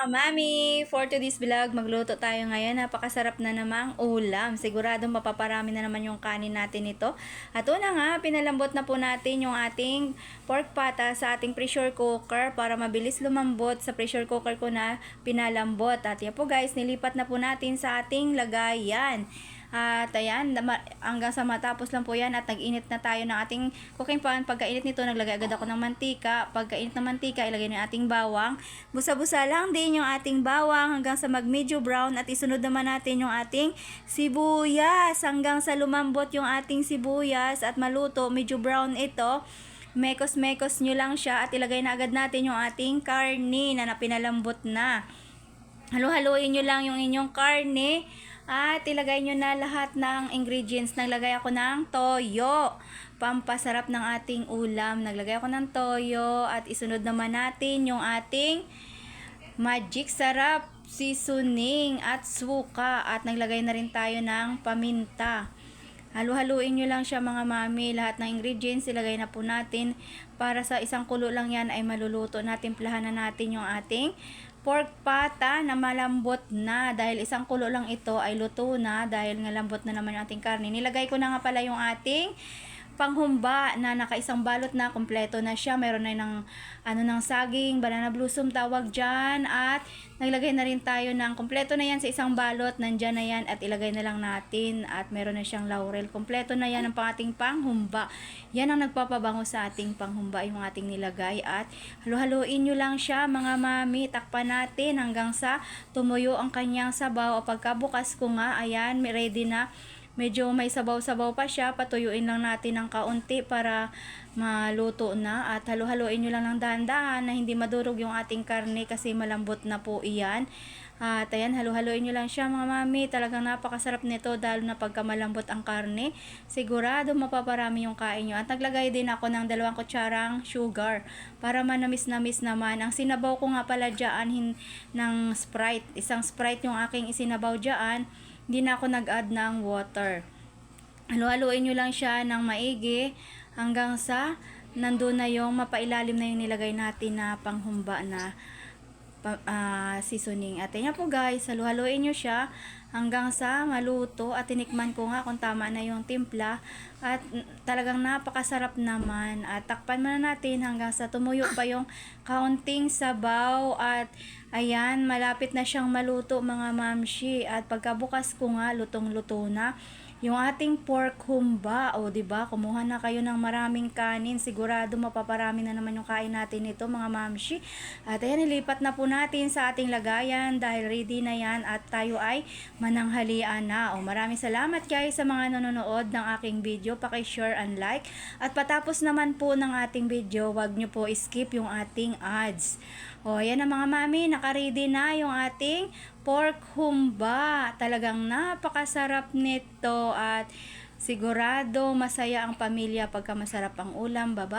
Mami, for today's vlog, magluto tayo ngayon. Napakasarap na namang ulam. Siguradong mapaparami na naman yung kanin natin ito. At una nga, pinalambot na po natin yung ating pork pata sa ating pressure cooker para mabilis lumambot sa pressure cooker ko na pinalambot. At yan po guys, nilipat na po natin sa ating lagayan. At ayan, hanggang sa matapos lang po yan at nag-init na tayo ng ating cooking pan. Pagkainit nito, naglagay agad ako ng mantika. Pagkainit ng mantika, ilagay na yung ating bawang. Busa-busa lang din yung ating bawang hanggang sa mag-medyo brown at isunod naman natin yung ating sibuyas hanggang sa lumambot yung ating sibuyas at maluto, medyo brown ito. Mekos-mekos nyo lang siya at ilagay na agad natin yung ating karne na pinalambot na. Halo-haloin nyo lang yung inyong karne at ilagay nyo na lahat ng ingredients. Naglagay ako ng toyo, pampasarap ng ating ulam. Naglagay ako ng toyo at isunod naman natin yung ating magic sarap seasoning at suka. At naglagay na rin tayo ng paminta. Halu-haluin nyo lang siya mga mami. Lahat ng ingredients ilagay na po natin. Para sa isang kulo lang yan ay maluluto natin. Timplahan na natin yung ating pork pata na malambot na. Dahil isang kulo lang ito ay luto na. Dahil nga lambot na naman yung ating karne. Nilagay ko na nga pala yung ating panghumba na nakaisang balot na, kompleto na siya. Meron na ng saging, banana blossom tawag dyan. At naglagay na rin tayo ng kompleto na yan sa isang balot. Nandyan na yan at ilagay na lang natin. At meron na siyang laurel. Kompleto na yan ang ating panghumba. Yan ang nagpapabango sa ating panghumba, yung ating nilagay. At halu-haluin nyo lang siya mga mami. Takpan natin hanggang sa tumuyo ang kanyang sabaw. O pagkabukas ko nga, ayan, ready na. Medyo may sabaw-sabaw pa siya. Patuyuin lang natin ng kaunti para maluto na. At halu-haluin nyo lang ng dahan-dahan na hindi madurog yung ating karne kasi malambot na po iyan. At ayan, halu-haluin nyo lang siya mga mami. Talagang napakasarap nito dahil na pagka malambot ang karne. Sigurado mapaparami yung kain nyo. At naglagay din ako ng 2 kutsarang sugar para manamis-namis naman. Ang sinabaw ko nga pala dyan ng Sprite. Isang Sprite yung aking isinabaw dyan. Hindi na ako nag-add ng water. Halu-haluin nyo lang siya ng maigi hanggang sa nandun na yung mapailalim na yung nilagay natin na panghumba na seasoning. At yan po guys, halu-haluin nyo siya hanggang sa maluto at tinikman ko nga kung tama na yung timpla at talagang napakasarap naman. At takpan muna natin hanggang sa tumuyo pa yung kaunting sabaw at ayan, malapit na siyang maluto mga mamshi. At pagkabukas ko nga, lutong-luto na yung ating pork humba. O diba, kumuha na kayo ng maraming kanin. Sigurado mapaparami na naman yung kain natin ito mga mamshi. At ayan, ilipat na po natin sa ating lagayan dahil ready na yan at tayo ay mananghalian na. O maraming salamat guys sa mga nanonood ng aking video. Paki-share and like. At patapos naman po ng ating video, wag nyo po skip yung ating ads. O ayan na mga mami, naka-ready na yung ating pork humba. Talagang napakasarap nito at sigurado masaya ang pamilya pagka masarap ang ulam. Bye-bye.